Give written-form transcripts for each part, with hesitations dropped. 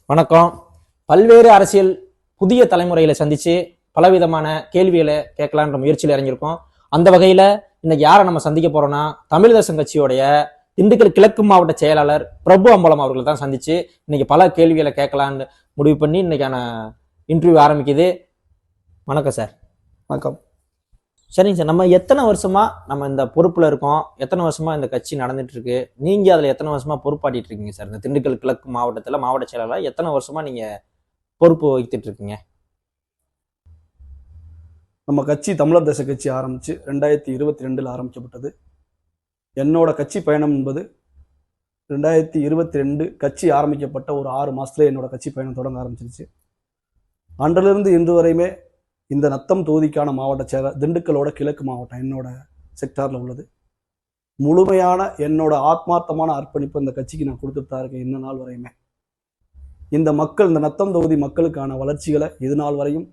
வணக்கம். பல்வேறு அரசியல் புதிய தலைமுறையில சந்திச்சு பலவிதமான கேள்விகளை கேட்கலான்ற முயற்சியில் இறங்கியிருக்கோம். அந்த வகையில இன்னைக்கு யாரை நம்ம சந்திக்க போறோம்னா, தமிழ் தேசம் கட்சியோடைய திண்டுக்கல் கிழக்கு மாவட்ட செயலாளர் பிரபு அம்பலம் அவர்களை தான் சந்திச்சு இன்னைக்கு பல கேள்விகளை கேட்கலான்னு முடிவு பண்ணி இன்னைக்கான இன்டர்வியூ ஆரம்பிக்குது. வணக்கம் சார். வணக்கம். சரிங்க சார், நம்ம எத்தனை வருஷமா நம்ம இந்த பொறுப்புல இருக்கோம், எத்தனை வருஷமா இந்த கட்சி நடந்துட்டு இருக்கு, நீங்க அதுல எத்தனை வருஷமா பொறுப்பாட்டிட்டு இருக்கீங்க சார்? இந்த திண்டுக்கல் கிழக்கு மாவட்டத்துல மாவட்ட செயலாளர் எத்தனை வருஷமா நீங்க பொறுப்பு வகித்துட்டு இருக்கீங்க? நம்ம கட்சி தமிழர் தேச கட்சி ஆரம்பிச்சு 2022 ஆரம்பிக்கப்பட்டது. என்னோட கட்சி பயணம் என்பது 2022 கட்சி ஆரம்பிக்கப்பட்ட ஒரு 6 மாசத்துல என்னோட கட்சி பயணம் தொடங்க ஆரம்பிச்சிருச்சு. அன்றிலிருந்து இன்று வரையுமே இந்த நத்தம் தொகுதிக்கான மாவட்ட செயலர், திண்டுக்கலோட கிழக்கு மாவட்டம் என்னோட செக்டார்ல உள்ளது. முழுமையான என்னோட ஆத்மார்த்தமான அர்ப்பணிப்பு இந்த கட்சிக்கு நான் கொடுத்துட்டு தான் இருக்கேன். இன்ன நாள் வரையுமே இந்த மக்கள், இந்த நத்தம் தொகுதி மக்களுக்கான வளர்ச்சிகளை இது நாள் வரையும்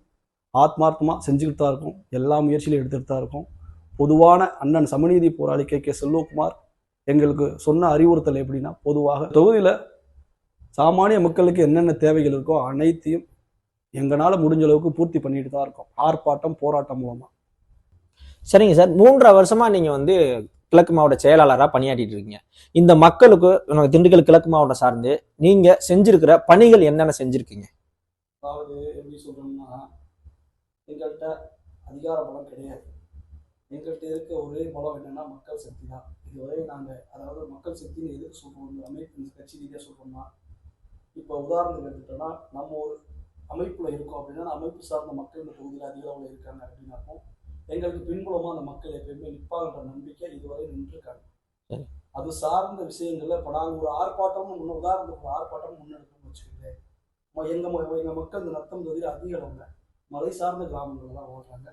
ஆத்மார்த்தமா செஞ்சுக்கிட்டு தான் இருக்கும். எல்லா முயற்சியிலும் எடுத்துகிட்டு தான் இருக்கும். பொதுவான அண்ணன் சமநீதி போராளி கே செல்வகுமார் எங்களுக்கு சொன்ன அறிவுறுத்தல் எப்படின்னா, பொதுவாக தொகுதியில சாமானிய மக்களுக்கு என்னென்ன தேவைகள் இருக்கோ அனைத்தையும் எங்களால முடிஞ்ச அளவுக்கு பூர்த்தி பண்ணிட்டு தான் இருக்கோம், ஆர்ப்பாட்டம் போராட்டம் மூலமா. சரிங்க சார், 3.5 வருஷமா நீங்க கிழக்கு மாவட்ட செயலாளராக பணியாற்றிட்டு இருக்கீங்க. இந்த மக்களுக்கு திண்டுக்கல் கிழக்கு மாவட்டம் சார்ந்து நீங்க செஞ்சிருக்கிற பணிகள் என்னென்ன செஞ்சிருக்கீங்க? அதாவது எப்படி சொல்றோம்னா, எங்கள்கிட்ட அதிகார பலம் கிடையாது. எங்கள்கிட்ட இருக்க ஒரே பலம் என்னன்னா மக்கள் சக்தி தான். இதுவரை நாங்கள், அதாவது மக்கள் சக்தின்னு எதுக்கு சொல்றோம், இந்த அமைப்பு, இந்த கட்சி ரீதியாக சொல்றோம்னா, இப்போ உதாரணத்துக்கு எடுத்துட்டோம்னா, நம்ம ஒரு அமைப்புல இருக்கோம் அப்படின்னா அமைப்பு சார்ந்த மக்கள் இந்த தொகுதியில் அதிக அளவில் இருக்காங்க அப்படின்னாப்போ எங்களுக்கு பின்புலமா அந்த மக்கள் எப்பயுமே நிற்பாங்கன்ற நம்பிக்கை இதுவரை நின்றுருக்காங்க. அது சார்ந்த விஷயங்கள்ல இப்போ நாங்கள் ஒரு ஆர்ப்பாட்டமும் உதாரணத்துக்கு ஒரு ஆர்ப்பாட்டம் முன்னெடுக்கணும்னு வச்சுக்கோங்களேன். எங்க மக்கள் இந்த நத்தம் தொகுதியில் அதிக அளவில் மலை சார்ந்த கிராமங்கள் தான் வாழ்றாங்க.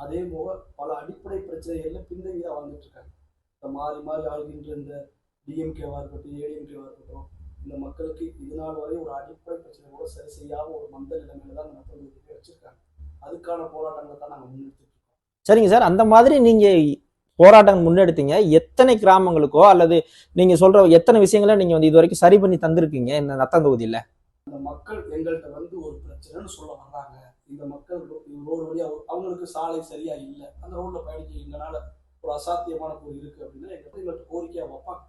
அதே போக பல அடிப்படை பிரச்சனைகள்ல பின்தங்கிதான் வாழ்ந்துட்டு இருக்காங்க. இப்போ மாறி மாறி ஆளுகின்ற இந்த டிஎம்கேவா இருக்கட்டும், ஏடிஎம்கேவா இருக்கட்டும், இந்த மக்களுக்கு இது நாள் வரை ஒரு அடிப்படை பிரச்சனை கூட சரி செய்யாம ஒரு மந்த நிலைமையில தான் நத்தம் தொகுதியை வச்சிருக்காங்க. அதுக்கான போராட்டங்களை தான் நாங்கள் முன்னெடுத்துட்டு இருக்கோம். சரிங்க சார், அந்த மாதிரி நீங்க போராட்டங்கள் முன்னெடுத்தீங்க. எத்தனை கிராமங்களுக்கோ அல்லது நீங்க சொல்ற எத்தனை விஷயங்களை நீங்க இது வரைக்கும் சரி பண்ணி தந்திருக்கீங்க இந்த நத்தம் தொகுதியில? அந்த மக்கள் எங்கள்கிட்ட ஒரு பிரச்சனைன்னு சொல்ல வர்றாங்க. இந்த மக்கள் ரோடு வழியா அவங்களுக்கு சாலை சரியா இல்லை, அந்த ரோட்ல பயணிக்க எங்களால ஒரு அசாத்தியமான பொருள் இருக்கு அப்படின்னா எங்கள்கிட்ட கோரிக்கையா வைப்பாங்க.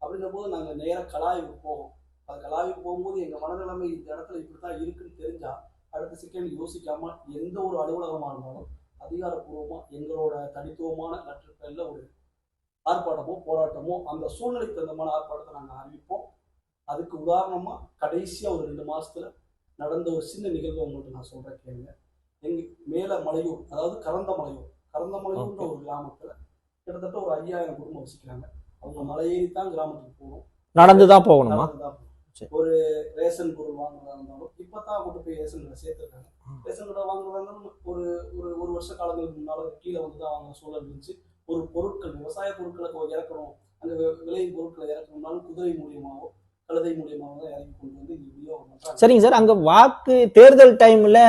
அப்படின்ற போது நாங்கள் நேராக கலாய்வுக்கு போவோம். அது கலாய்வுக்கு போகும்போது எங்கள் மனநிலைமை இந்த இடத்துல இப்படித்தான் இருக்குன்னு தெரிஞ்சா அடுத்த செகண்ட் யோசிக்காம எந்த ஒரு அலுவலகமாக இருந்தாலும் அதிகாரப்பூர்வமா எங்களோட தனித்துவமான நற்றுப்பெயர்ல ஒரு ஆர்ப்பாட்டமோ போராட்டமோ அந்த சூழ்நிலைக்கு தகுந்தமான ஆர்ப்பாட்டத்தை நாங்கள் அறிவிப்போம். அதுக்கு உதாரணமா கடைசியா ஒரு 2 மாசத்துல நடந்த ஒரு சின்ன நிகழ்வு உங்களுக்கு நான் சொல்றேன் கேளுங்க. எங்க மேல மலையூர், அதாவது கரந்தமலையூர்ன்ற ஒரு கிராமத்துல கிட்டத்தட்ட ஒரு 5000 குடும்பம் வசிக்கிறாங்க. அவங்க மலையேறி தான் கிராமத்துக்கு போகணும், நடந்துதான் போகணுமா? ஒரு ரேஷன் பொருள் வாங்குறதா இருந்தாலும் இப்பதான் கொண்டு போய் ரேஷன் கடை சேர்த்துருக்காங்க. ரேஷன் கடை வாங்குறதா இருந்தாலும் ஒரு வருஷ காலங்களுக்கு முன்னால கீழே வந்துதான் வாங்குற சூழல் இருந்துச்சு. ஒரு பொருட்கள், விவசாய பொருட்களை இறக்கணும், அங்க விளையும் பொருட்களை இறக்கணும்னாலும் குதிரை மூலியமாவோ கழுதை மூலியமாவோ தான் இறக்கி கொண்டு வந்து இங்க விநியோகம் பண்றாங்க. சரிங்க சார், அங்க வாக்கு தேர்தல் டைம்ல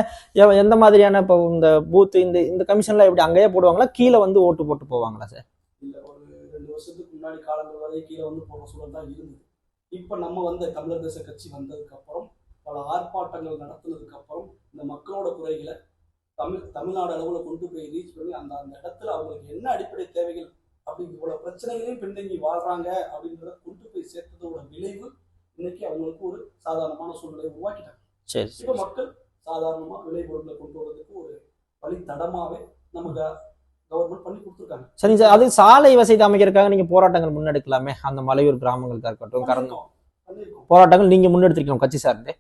எந்த மாதிரியான இப்போ இந்த பூத் இந்த கமிஷன்ல எப்படி அங்கேயே போடுவாங்களா, கீழே வந்து ஓட்டு போட்டு போவாங்களா சார்? இல்ல, ஒரு 2 வருஷத்துக்கு முன்னாடி காலங்கள் வரை கீழே வந்து போடுற சூழல் தான் இருந்தது. இப்ப நம்ம தமிழர் தேச கட்சி வந்ததுக்கு அப்புறம், பல ஆர்ப்பாட்டங்கள் நடத்துனதுக்கு அப்புறம் இந்த மக்களோட குறைகளை தமிழ்நாடு அளவுல கொண்டு போய் ரீச் பண்ணி அந்த இடத்துல அவங்களுக்கு என்ன அடிப்படை தேவைகள், அப்படி இவ்வளவு பிரச்சனைகளையும் பின்தங்கி வாழ்றாங்க அப்படின்றத கொண்டு போய் சேர்த்ததோட விளைவு இன்னைக்கு அவங்களுக்கு ஒரு சாதாரணமான சூழ்நிலையை உருவாக்கிட்டாங்க. இப்ப மக்கள் சாதாரணமா விளை பொருட்களை கொண்டு வரதுக்கு ஒரு வழி தடமாவே நமக்கு கவர்மெண்ட் பண்ணி கொடுத்துருக்காங்க. சரி சார், அது சாலை வசதி அமைக்கிறதுக்காக நீங்க போராட்டங்கள் முன்னெடுக்கலாமே, அந்த மலையூர் கிராமங்களுக்கா இருக்கட்டும், போராட்டங்கள் நீங்க முன்னெடுத்திருக்கோம் கட்சி சார்ந்து?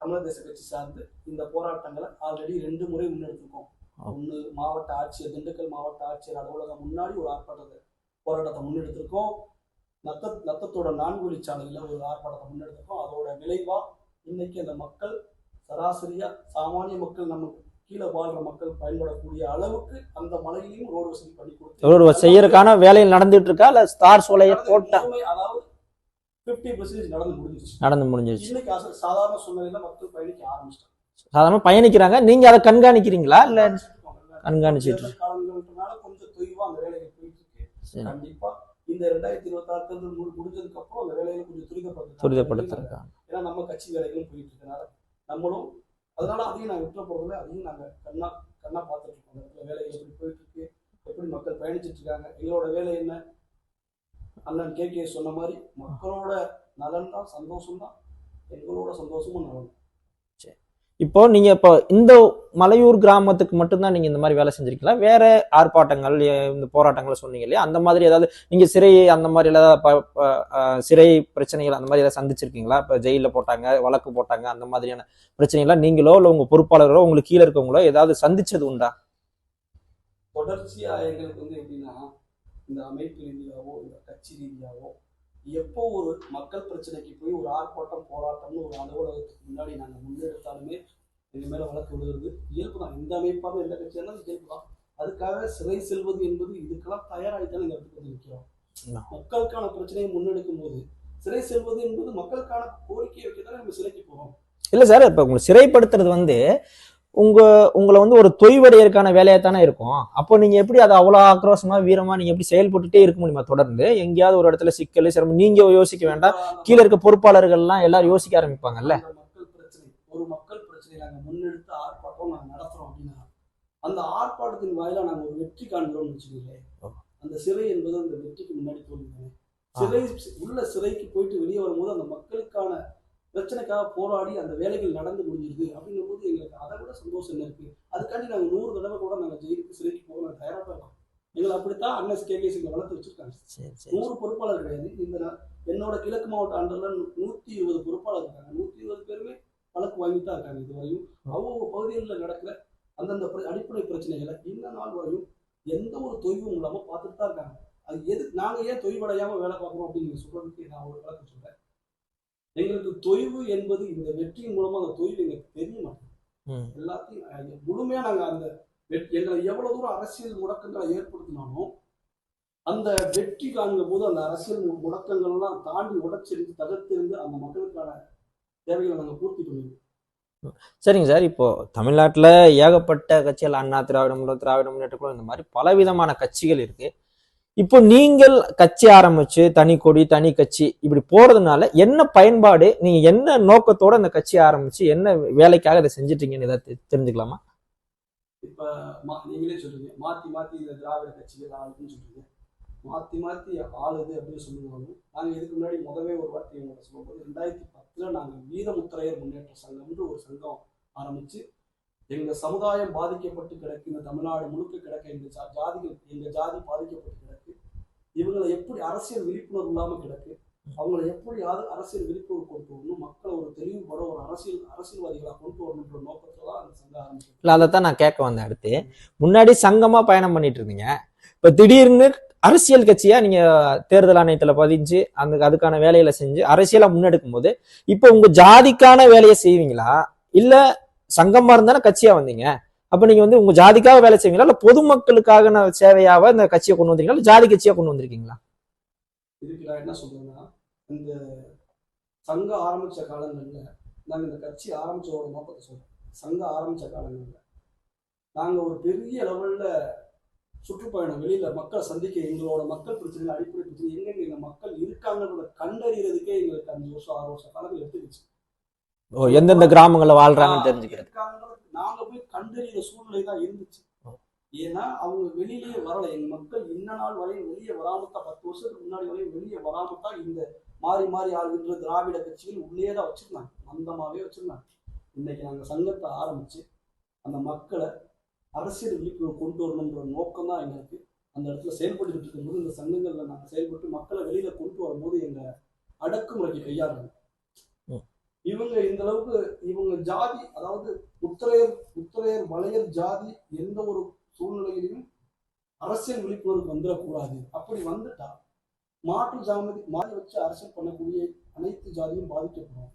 தமிழர் தேச கட்சி சார்ந்து இந்த போராட்டங்களை ஆல்ரெடி 2 முறை முன்னெடுத்திருக்கோம். ஒன்று மாவட்ட ஆட்சியர், திண்டுக்கல் மாவட்ட ஆட்சியர் அலுவலகம் முன்னாடி ஒரு போராட்டத்தை முன்னெடுத்திருக்கோம். நத்தத்தோட 4 வழிச்சாலையில ஒரு ஆர்ப்பாட்டத்தை முன்னெடுத்திருக்கோம். அதோட விளைவா இன்னைக்கு அந்த மக்கள் சராசரியா சாமானிய மக்கள், நம்ம கீழே வாழ்ற மக்கள் பயன்படக்கூடிய அளவுக்கு அந்த மலையிலையும் ரோடு வசதி பண்ணி கொடுத்து செய்யறதுக்கான வேலையில் நடந்துட்டு இருக்கா, இல்ல ஸ்டார் சோலையை போட்டா? அதாவது 50% நடந்து முடிஞ்சிருச்சு. இன்னைக்கு சாதாரண சூழ்நிலையில மக்கள் பயணிக்க ஆரம்பிச்சிட்டாங்க. சாதாரண பயணிக்கிறாங்க. நீங்க அதை கண்காணிக்கிறீங்களா? இல்ல கண்காணிச்சிட்டு காலங்கள்னால கொஞ்சம் தொய்வா அந்த வேலைகள் போயிட்டு இருக்கு. கண்டிப்பா இந்த 2026 முடிஞ்சதுக்கு அப்புறம் அந்த வேலையில கொஞ்சம் துரிதப்படுத்திருக்காங்க. ஏன்னா நம்ம கட்சி வேலைகளும் போயிட்டு இருக்கனால நம்மளும் அதனால அதையும் நாங்கள் விட்டுற போறதில்ல. அதையும் நாங்கள் கண்ணா கண்ணா பார்த்துட்டு இருக்கோம். அந்த இடத்துல வேலைகள் எப்படி போயிட்டு இருக்கு, எப்படி மக்கள் பயணிச்சுட்டு இருக்காங்க. எங்களோட வேலை என்ன, அண்ணன் கே சொன்ன மாதிரி மக்களோட நலன் தான், சந்தோஷம் தான் எங்களோட சந்தோஷமும் நலன். இப்போ நீங்க இப்போ இந்த மலையூர் கிராமத்துக்கு மட்டும்தான் நீங்க இந்த மாதிரி வேலை செஞ்சிருக்கீங்களா? வேற ஆர்ப்பாட்டங்கள் இந்த போராட்டங்கள் சொன்னீங்க இல்லையா, அந்த மாதிரி ஏதாவது நீங்க சிறை அந்த மாதிரி ஏதாவது சிறை பிரச்சனைகள் அந்த மாதிரி ஏதாவது சந்திச்சிருக்கீங்களா? இப்ப ஜெயில போட்டாங்க, வழக்கு போட்டாங்க, அந்த மாதிரியான பிரச்சனைகள்லாம் நீங்களோ இல்ல உங்க பொறுப்பாளர்களோ உங்களுக்கு கீழே இருக்கவங்களோ ஏதாவது சந்திச்சது உண்டா? தொடர்ச்சியா எங்களுக்கு எப்படின்னா, இந்த அமைப்பு ரீதியாவோ இந்த கட்சி ரீதியாவோ எப்போ ஒரு மக்கள் பிரச்சனைக்கு போய் ஒரு ஆர்ப்பாட்டம் போராட்டம்னு ஒரு அலுவலகத்துக்கு முன்னாடி நாங்கள் முன்னெடுத்தாலுமே எங்க மேல வழக்கு விழுகிறது இயல்பு தான். எந்த அமைப்பாக எந்த கட்சியாக இருந்தாலும் இயல்பு தான். அதுக்காக சிறை செல்வது என்பது இதுக்கெல்லாம் தயாராகித்தானே இந்த இடத்துக்கு வந்து நிற்கிறோம். மக்களுக்கான பிரச்சனையை முன்னெடுக்கும் போது சிறை செல்வது என்பது மக்களுக்கான கோரிக்கையை வைக்கத்தானே நம்ம சிறைக்கு போறோம். இல்ல சார், இப்ப உங்களை சிறைப்படுத்துறது உங்களை ஒரு தொய்வடையற்கான வேலையா தானே இருக்கும். அப்போ நீங்க எப்படி அதை அவ்வளவு ஆக்ரோஷமா வீரமா நீங்க எப்படி செயல்பட்டுட்டே இருக்க முடியுமா? தொடர்ந்து எங்கேயாவது ஒரு இடத்துல சிக்கல் சிரமம் நீங்க யோசிக்க வேண்டாம், கீழே இருக்க பொறுப்பாளர்கள் எல்லாம் எல்லாரும் யோசிக்க ஆரம்பிப்பாங்கல்ல. மக்கள் பிரச்சனை நாங்க முன்னெடுத்து ஆர்ப்பாட்டம் நாங்க நடத்துறோம் அப்படின்னா அந்த ஆர்ப்பாட்டத்தின் வாயிலா நாங்க ஒரு வெற்றி காண்கிறோம்னு வச்சுக்கோங்களேன். அந்த சிறை என்பது அந்த வெற்றிக்கு முன்னாடி தோல்வி. சிறைக்கு போயிட்டு வெளியே வரும்போது அந்த மக்களுக்கான பிரச்சனைக்காக போராடி அந்த வேலைகள் நடந்து முடிஞ்சிருது அப்படிங்கும் போது எங்களுக்கு அதை விட சந்தோஷம் என்ன இருக்கு. அதுக்காண்டி நாங்கள் 100 தடவை கூட நாங்கள் ஜெயிலுக்கு சிறைக்கு போக நாங்கள் தயாராக இருக்கோம். எங்களை அப்படித்தான் அண்ணன் கேகேசி வளர்த்து வச்சிருக்காங்க. 100 பொறுப்பாளர் கிடையாது. இந்த என்னோட கிழக்கு மாவட்ட அண்டர்ல 120 பொறுப்பாளர் இருக்காங்க. 120 பேருமே வழக்கு வாங்கிட்டு தான் இருக்காங்க. இதுவரையும் அவங்க பகுதிகளில் நடக்கிற அந்தந்த அடிப்படை பிரச்சனைகளை இந்த நாள் வரையும் எந்த ஒரு தொய்வும் இல்லாம பார்த்துட்டு தான் இருக்காங்க. அது எதுக்கு நாங்க ஏன் தொய்வடையாம வேலை பார்க்கணும் அப்படின்னு நீங்க சொல்றதுக்கு நான் ஒரு விளக்கம் சொல்றேன். எங்களுக்கு தொய்வு என்பது இந்த வெற்றியின் மூலமா அந்த தொய்வு எங்களுக்கு தெரிய மாட்டேங்குது. எல்லாத்தையும் முழுமையா நாங்க அந்த எங்களை எவ்வளவு தூரம் அரசியல் முடக்கங்களை ஏற்படுத்தினாலும் அந்த வெற்றி காண்கும் போது அந்த அரசியல் முடக்கங்கள் எல்லாம் தாண்டி உடச்செறிந்து தகர்த்தெறிந்து அந்த மக்களுக்கான தேவைகளை நாங்க பூர்த்தி பண்ணுவோம். சரிங்க சார், இப்போ தமிழ்நாட்டுல ஏகப்பட்ட கட்சிகள், அண்ணா திராவிட முன்னேற்ற கழகம், இந்த மாதிரி பலவிதமான கட்சிகள் இருக்கு. இப்போ நீங்கள் கட்சி ஆரம்பிச்சு தனி கொடி தனி கட்சி இப்படி போறதுனால என்ன பயன்பாடு, நீங்க என்ன நோக்கத்தோட அந்த கட்சி ஆரம்பிச்சு என்ன வேலைக்காக இதை செஞ்சுட்டீங்கன்னு ஏதாவது தெரிஞ்சுக்கலாமா? இப்ப நீங்களே சொல்றீங்க மாத்தி மாத்தி இந்த திராவிட கட்சிகள் ஆளுன்னு சொல்றீங்க. மாத்தி மாத்தி ஆளுது அப்படின்னு சொல்லுவாங்க. நாங்க இதுக்கு முன்னாடி முதவே ஒரு வார்த்தை உங்களை சொல்லும்போது 2010 நாங்க வீரமுத்திரையர் முன்னேற்ற சங்கம்னு ஒரு சங்கம் ஆரம்பிச்சு எங்க சமுதாயம் பாதிக்கப்பட்டு கிடக்கு, இந்த தமிழ்நாடு முழுக்க கிடக்க எங்க ஜாதி பாதிக்கப்பட்டு கிடக்கு, இவங்களை எப்படி அரசியல் விழிப்புணர்வு இல்லாம கிடக்கு, அவங்களை எப்படி அரசியல் விழிப்புணர்வு கொண்டு வரணும், மக்களை ஒரு தெளிவுபட ஒரு அரசியல்வாதிகளா கொண்டு வரணுன்ற நோக்கத்துல தான் அந்த சங்கம் ஆரம்பிச்சு. இல்ல அதைத்தான் நான் கேட்க வந்தேன். அடுத்து முன்னாடி சங்கமா பயணம் பண்ணிட்டு இருந்தீங்க, இப்ப திடீர்னு அரசியல் கட்சியா நீங்க தேர்தல் ஆணையத்துல பதிஞ்சு அதுக்கான வேலைகளை செஞ்சு அரசியலா முன்னெடுக்கும் போது இப்ப உங்க ஜாதிக்கான வேலையை செய்வீங்களா, இல்ல சங்கமா இருந்தானே கட்சியா வந்தீங்க, அப்ப நீங்க உங்க ஜாதிக்காக வேலை செய்வீங்களா, இல்ல பொதுமக்களுக்காக சேவையாவ இந்த கட்சியை கொண்டு வந்தீங்களா, இல்ல ஜாதி கட்சியா கொண்டு வந்திருக்கீங்களா? இதுக்கு நான் என்ன சொல்றேன்னா, இந்த சங்கம் ஆரம்பிச்ச காலங்கள்ல நாங்க இந்த கட்சி ஆரம்பிச்சோட நோக்கத்தை சொல்றோம். சங்கம் ஆரம்பிச்ச காலங்கள்ல நாங்க ஒரு பெரிய லெவல்ல சுற்றுப்பயணம் வெளியில மக்களை சந்திக்க எங்களோட மக்கள் பிரச்சனை அடிப்படை பிரச்சனை எங்க எங்க மக்கள் இருக்காங்கன்றத கண்டறியறதுக்கே எங்களுக்கு 5 வருஷம் 6 வருஷம் காலங்கள் எடுத்துக்கிச்சு. எந்தெந்த கிராமங்கள்ல வாழ்றாங்கன்னு தெரிஞ்சுக்கிறது நாங்க போய் கண்டறிகிற சூழ்நிலை தான் இருந்துச்சு. ஏன்னா அவங்க வெளியிலேயே வரல. எங்க மக்கள் இன்ன நாள் வரையும் வெளியே வராமத்தான் 10 வருஷத்துக்கு முன்னாடி வரையும் வெளியே வராமத்தான் இந்த மாறி மாறி ஆளுகின்ற திராவிட கட்சிகள் உள்ளே தான் வச்சிருந்தாங்க, மந்தமாவே வச்சிருந்தாங்க. இன்னைக்கு நாங்க சங்கத்தை ஆரம்பிச்சு அந்த மக்களை அரசியல் விழிப்புணர்வு கொண்டு வரணுன்ற நோக்கம் தான் எங்களுக்கு. அந்த இடத்துல செயல்பட்டு இருக்கும்போது இந்த சங்கங்கள்ல நாங்கள் செயல்பட்டு மக்களை வெளியில கொண்டு வரும்போது எங்க அடக்குமுறைக்கு கையாளுங்க. இவங்க இந்த அளவுக்கு இவங்க ஜாதி, அதாவது உத்தரையர் வளையர் ஜாதி எந்த ஒரு சூழ்நிலையிலும் அரசியல் விழிப்புணர்வு வந்துடக்கூடாது. அப்படி வந்துட்டா மாற்று ஜாதி மாறி வச்சு அரசியல் பண்ணக்கூடிய அனைத்து ஜாதியும் பாதிக்கப்படும்.